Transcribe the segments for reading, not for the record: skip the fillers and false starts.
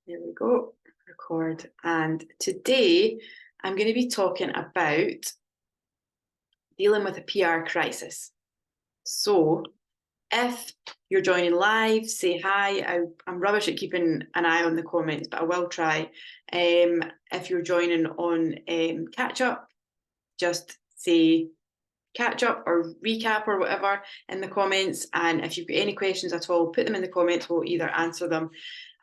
There we go, record. And today I'm going to be talking about dealing with a PR crisis. So if you're joining live, say hi. I'm rubbish at keeping an eye on the comments, but I will try. If you're joining on catch up, just say catch up or recap or whatever in the comments. And if you've got any questions at all, put them in the comments. We'll either answer them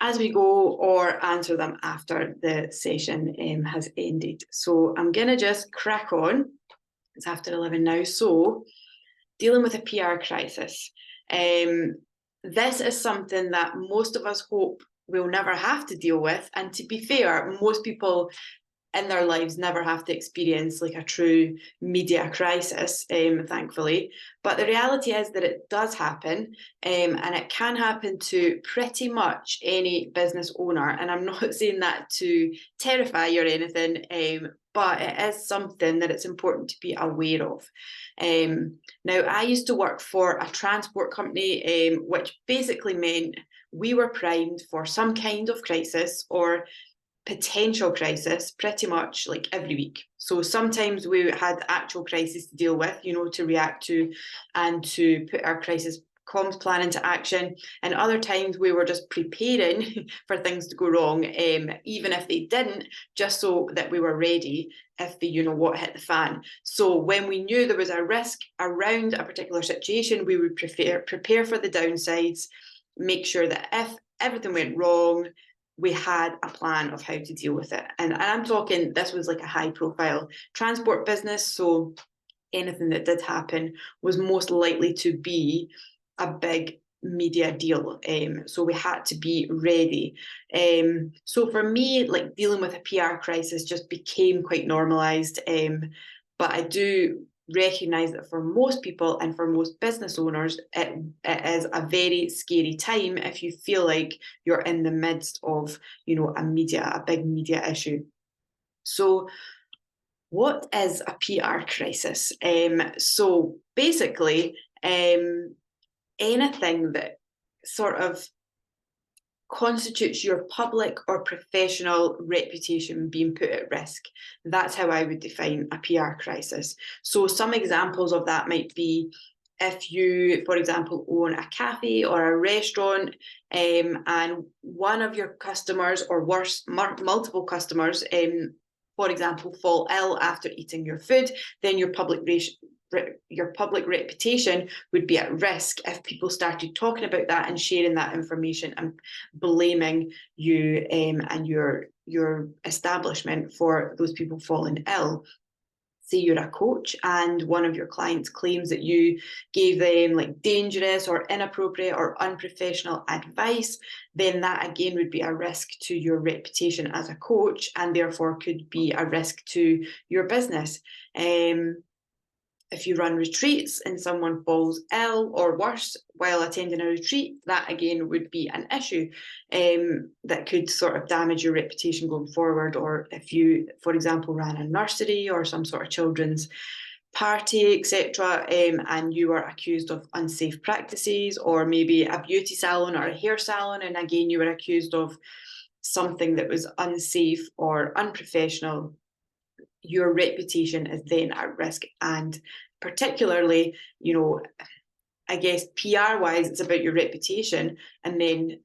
as we go or answer them after the session has ended. So I'm going to just crack on. It's after 11 now. So dealing with a PR crisis. This is something that most of us hope we'll never have to deal with. And to be fair, most people in their lives never have to experience like a true media crisis, thankfully. But the reality is that it does happen, and it can happen to pretty much any business owner. And I'm not saying that to terrify you or anything, but it is something that it's important to be aware of. Now, I used to work for a transport company, which basically meant we were primed for some kind of crisis or potential crisis pretty much like every week. So sometimes we had actual crises to deal with, to react to and to put our crisis comms plan into action. And other times we were just preparing for things to go wrong, even if they didn't, just so that we were ready if the what hit the fan. So when we knew there was a risk around a particular situation, we would prepare for the downsides, make sure that if everything went wrong, we had a plan of how to deal with it. And I'm talking, this was like a high profile transport business. So anything that did happen was most likely to be a big media deal. So we had to be ready. So for me, like dealing with a PR crisis just became quite normalized. But I do recognize that for most people and for most business owners, it is a very scary time if you feel like you're in the midst of, a big media issue. So what is a PR crisis? So basically, anything that sort of constitutes your public or professional reputation being put at risk. That's how I would define a PR crisis. So some examples of that might be if you, for example, own a cafe or a restaurant, and one of your customers, or worse, multiple customers, for example, fall ill after eating your food, then your public reputation would be at risk if people started talking about that and sharing that information and blaming you and your establishment for those people falling ill. Say you're a coach and one of your clients claims that you gave them like dangerous or inappropriate or unprofessional advice, then that again would be a risk to your reputation as a coach and therefore could be a risk to your business. If you run retreats and someone falls ill or worse while attending a retreat, that again would be an issue that could sort of damage your reputation going forward. Or if you, for example, ran a nursery or some sort of children's party, etc., and you were accused of unsafe practices, or maybe a beauty salon or a hair salon, and again you were accused of something that was unsafe or unprofessional, your reputation is then at risk. And particularly, I guess PR wise, it's about your reputation. And then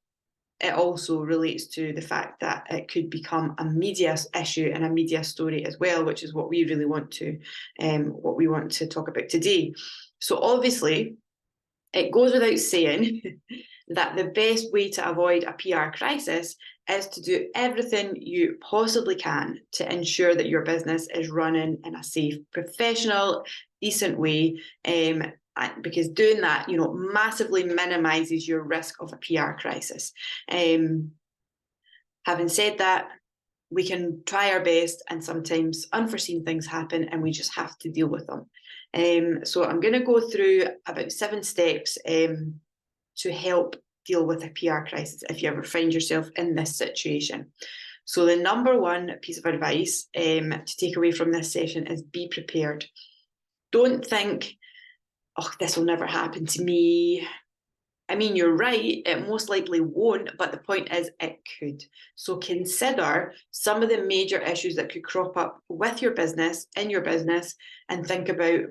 it also relates to the fact that it could become a media issue and a media story as well, which is what we really want to, talk about today. So obviously, it goes without saying that the best way to avoid a PR crisis is to do everything you possibly can to ensure that your business is running in a safe, professional, decent way, because doing that, massively minimizes your risk of a PR crisis. Having said that, we can try our best and sometimes unforeseen things happen and we just have to deal with them. So I'm going to go through about 7 steps to help deal with a PR crisis if you ever find yourself in this situation. So the number one piece of advice to take away from this session is be prepared. Don't think, oh, this will never happen to me. I mean, you're right, it most likely won't, but the point is it could. So consider some of the major issues that could crop up with your business, in your business, and think about,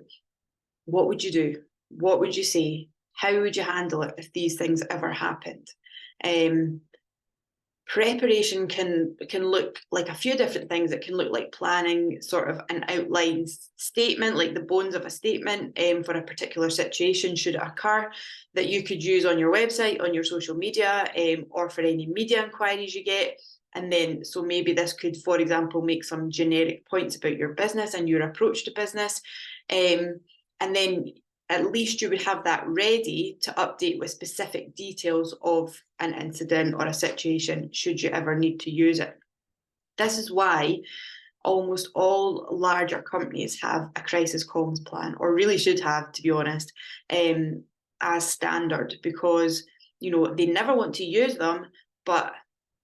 what would you do? What would you say? How would you handle it if these things ever happened? Preparation can look like a few different things. It can look like planning sort of an outline statement, like the bones of a statement for a particular situation should it occur, that you could use on your website, on your social media, or for any media inquiries you get. And then, so maybe this could, for example, make some generic points about your business and your approach to business. And then at least you would have that ready to update with specific details of an incident or a situation should you ever need to use it. This is why almost all larger companies have a crisis comms plan, or really should have, to be honest, as standard, because they never want to use them, but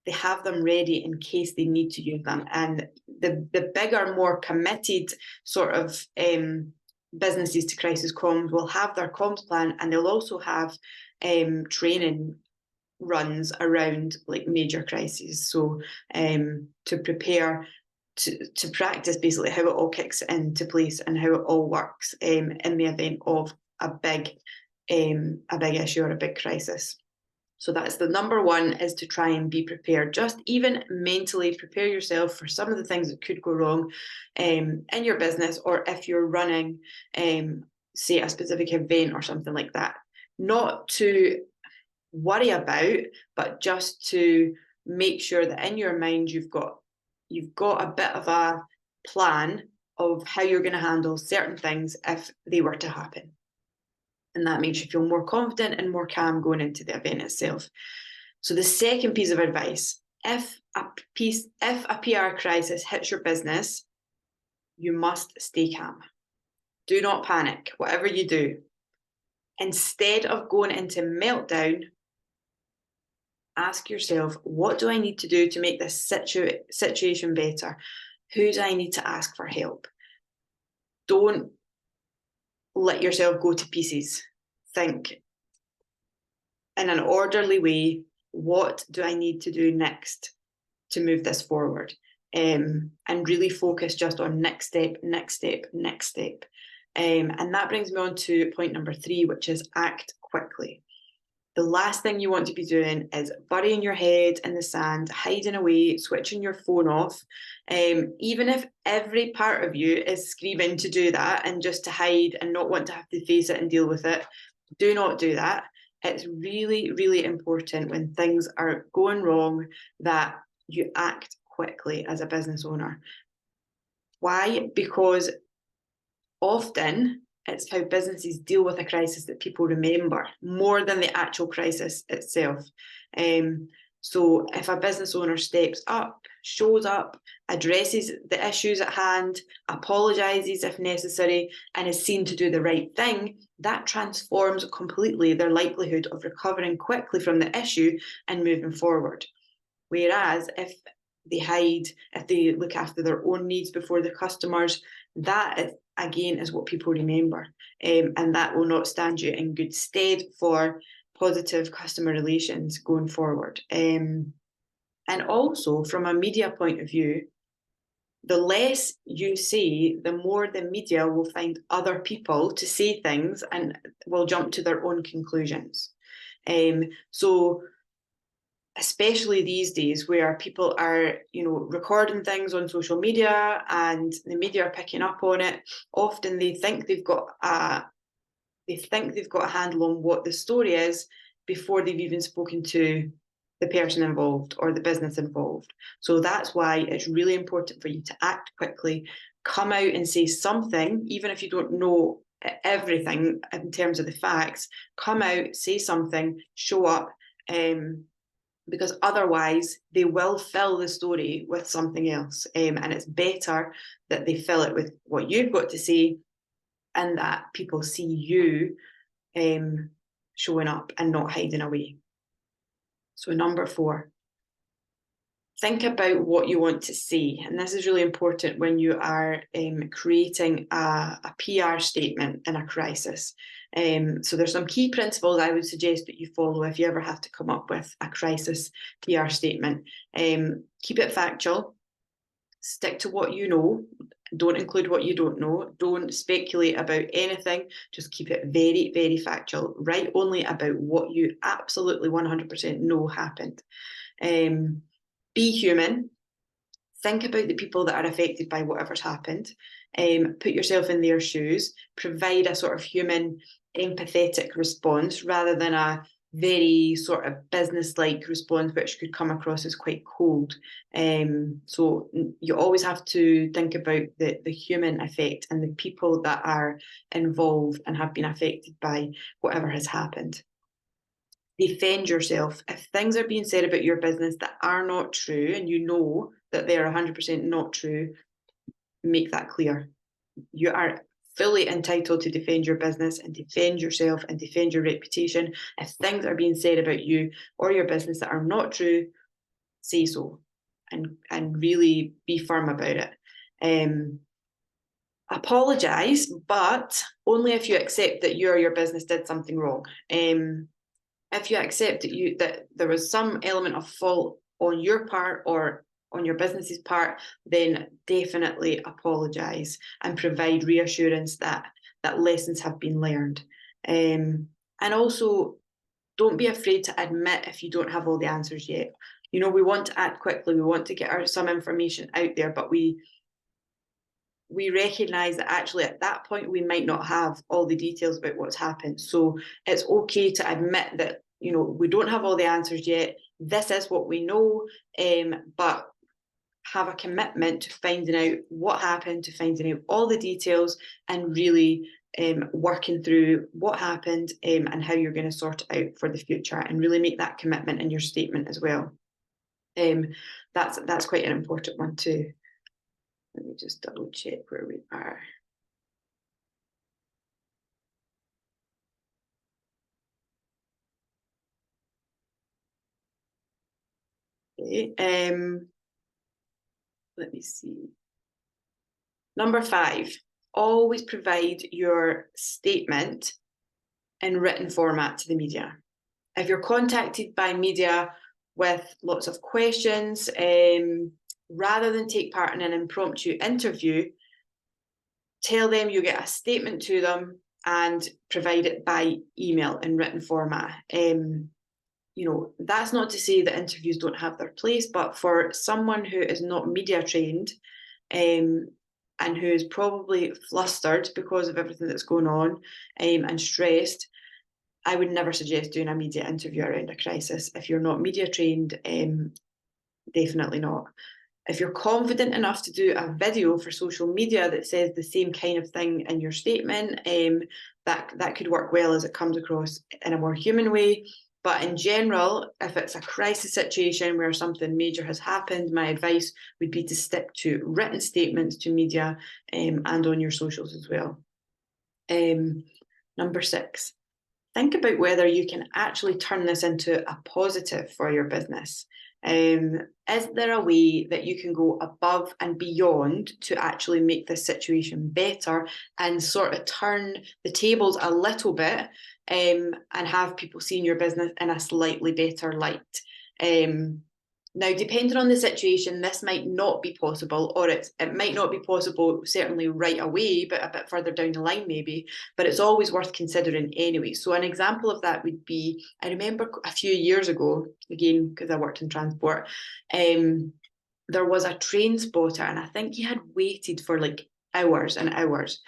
they have them ready in case they need to use them. And the bigger, more committed sort of businesses to crisis comms will have their comms plan, and they'll also have training runs around like major crises, so to prepare to practice basically how it all kicks into place and how it all works in the event of a big issue or a big crisis. So that's the number one, is to try and be prepared. Just even mentally prepare yourself for some of the things that could go wrong in your business, or if you're running, say, a specific event or something like that. Not to worry about, but just to make sure that in your mind you've got a bit of a plan of how you're going to handle certain things if they were to happen. And that makes you feel more confident and more calm going into the event itself. So the second piece of advice, if a PR crisis hits your business, you must stay calm. Do not panic, whatever you do. Instead of going into meltdown, ask yourself, what do I need to do to make this situation better? Who do I need to ask for help? Don't let yourself go to pieces. Think in an orderly way, what do I need to do next to move this forward? And really focus just on next step, next step, next step. And that brings me on to point number 3, which is act quickly. The last thing you want to be doing is burying your head in the sand, hiding away, switching your phone off. Even if every part of you is screaming to do that and just to hide and not want to have to face it and deal with it, do not do that. It's really, really important when things are going wrong that you act quickly as a business owner. Why? Because often it's how businesses deal with a crisis that people remember more than the actual crisis itself. So if a business owner steps up, shows up, addresses the issues at hand, apologises if necessary, and is seen to do the right thing, that transforms completely their likelihood of recovering quickly from the issue and moving forward. Whereas if they hide, if they look after their own needs before the customers, that is, again, is what people remember. And that will not stand you in good stead for positive customer relations going forward. And also from a media point of view, the less you say, the more the media will find other people to say things and will jump to their own conclusions. So especially these days where people are, recording things on social media and the media are picking up on it, often they think they've got a handle on what the story is before they've even spoken to the person involved or the business involved. So that's why it's really important for you to act quickly, come out and say something, even if you don't know everything in terms of the facts. Come out, say something, show up, because otherwise they will fill the story with something else. And it's better that they fill it with what you've got to say and that people see you showing up and not hiding away. So number 4, think about what you want to say. And this is really important when you are creating a PR statement in a crisis. So there's some key principles I would suggest that you follow if you ever have to come up with a crisis PR statement. Keep it factual. Stick to what you know. Don't include what you don't know. Don't speculate about anything. Just keep it very, very factual. Write only about what you absolutely 100% know happened. Be human. Think about the people that are affected by whatever's happened. Put yourself in their shoes. Provide a sort of human, empathetic response rather than a very sort of business-like response, which could come across as quite cold. So you always have to think about the human effect and the people that are involved and have been affected by whatever has happened. Defend yourself. If things are being said about your business that are not true and you know that they are 100% not true, make that clear. You are fully entitled to defend your business and defend yourself and defend your reputation. If things are being said about you or your business that are not true, say so and really be firm about it. Apologise, but only if you accept that you or your business did something wrong. If you accept that there was some element of fault on your part or on your business's part, then definitely apologise and provide reassurance that lessons have been learned. And also, don't be afraid to admit if you don't have all the answers yet. We want to act quickly, we want to get some information out there, but we recognise that actually at that point we might not have all the details about what's happened. So it's okay to admit that we don't have all the answers yet. This is what we know, but have a commitment to finding out what happened, to finding out all the details, and really working through what happened and how you're going to sort it out for the future, and really make that commitment in your statement as well. That's quite an important one too. Let me just double check where we are. Okay. Let me see. Number 5, always provide your statement in written format to the media. If you're contacted by media with lots of questions, rather than take part in an impromptu interview, tell them you get a statement to them and provide it by email in written format. That's not to say that interviews don't have their place, but for someone who is not media trained and who is probably flustered because of everything that's going on and stressed, I would never suggest doing a media interview around a crisis. If you're not media trained, definitely not. If you're confident enough to do a video for social media that says the same kind of thing in your statement, that could work well as it comes across in a more human way. But in general, if it's a crisis situation where something major has happened, my advice would be to stick to written statements to media and on your socials as well. Number 6, think about whether you can actually turn this into a positive for your business. Is there a way that you can go above and beyond to actually make this situation better and sort of turn the tables a little bit and have people seeing your business in a slightly better light? Now, depending on the situation, this might not be possible, or it might not be possible certainly right away, but a bit further down the line maybe, but it's always worth considering anyway. So an example of that would be, I remember a few years ago, again, because I worked in transport, there was a train spotter, and I think he had waited for like hours and hours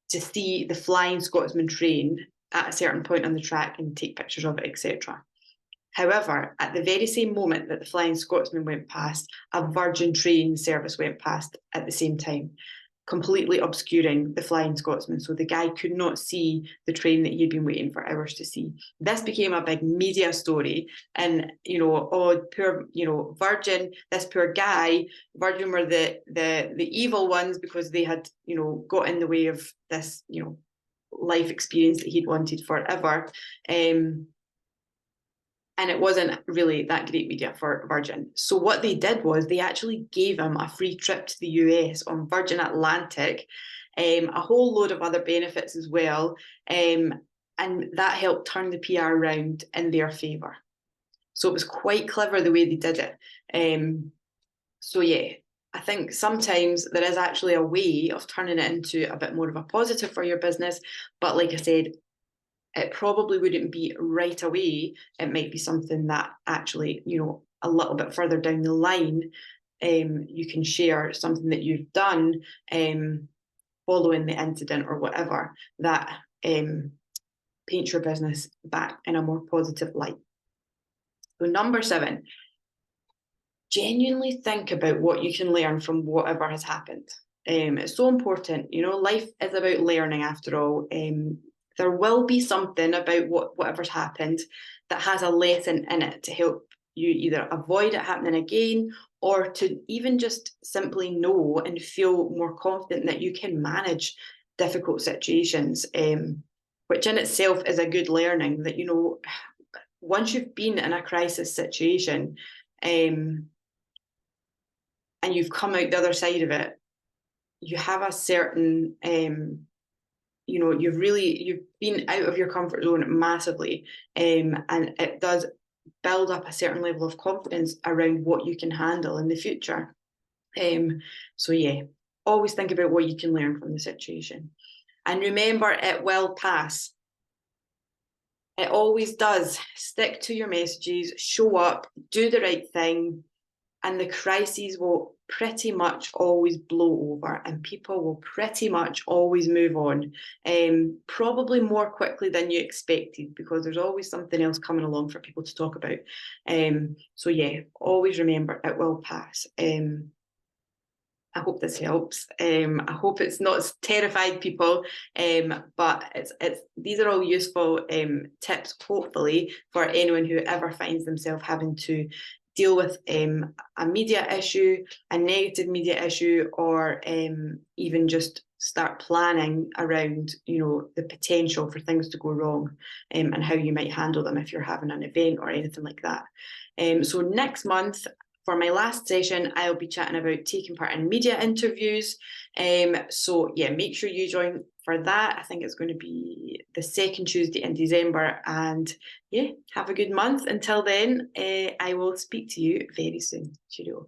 to see the Flying Scotsman train at a certain point on the track and take pictures of it, etc. However, at the very same moment that the Flying Scotsman went past, a Virgin train service went past at the same time, completely obscuring the Flying Scotsman. So the guy could not see the train that he'd been waiting for hours to see. This became a big media story. And, oh, poor, Virgin, this poor guy, Virgin were the evil ones because they had, got in the way of this, life experience that he'd wanted forever. and it wasn't really that great media for Virgin. So what they did was they actually gave him a free trip to the US on Virgin Atlantic, a whole load of other benefits as well, and that helped turn the PR around in their favour. So it was quite clever the way they did it. So yeah, I think sometimes there is actually a way of turning it into a bit more of a positive for your business. But like I said, it probably wouldn't be right away. It might be something that actually, you know, a little bit further down the line, you can share something that you've done following the incident or whatever that paints your business back in a more positive light. So number 7, genuinely think about what you can learn from whatever has happened. It's so important. You know, life is about learning after all. There will be something about whatever's happened that has a lesson in it to help you either avoid it happening again, or to even just simply know and feel more confident that you can manage difficult situations, which in itself is a good learning. That, you know, once you've been in a crisis situation, and you've come out the other side of it, you have a certain, you know, you've been out of your comfort zone massively, and it does build up a certain level of confidence around what you can handle in the future. So yeah, always think about what you can learn from the situation, and remember, it will pass. It always does. Stick to your messages, show up, do the right thing, and the crises will pretty much always blow over, and people will pretty much always move on, probably more quickly than you expected, because there's always something else coming along for people to talk about. So yeah, always remember, it will pass. I hope this helps. I hope it's not terrified people, but it's these are all useful tips, hopefully, for anyone who ever finds themselves having to deal with a media issue, a negative media issue, or even just start planning around, you know, the potential for things to go wrong, and how you might handle them if you're having an event or anything like that. So next month, for my last session, I'll be chatting about taking part in media interviews. So yeah, make sure you join for that. I think it's going to be the second Tuesday in December. And yeah, have a good month. Until then, I will speak to you very soon. Cheerio.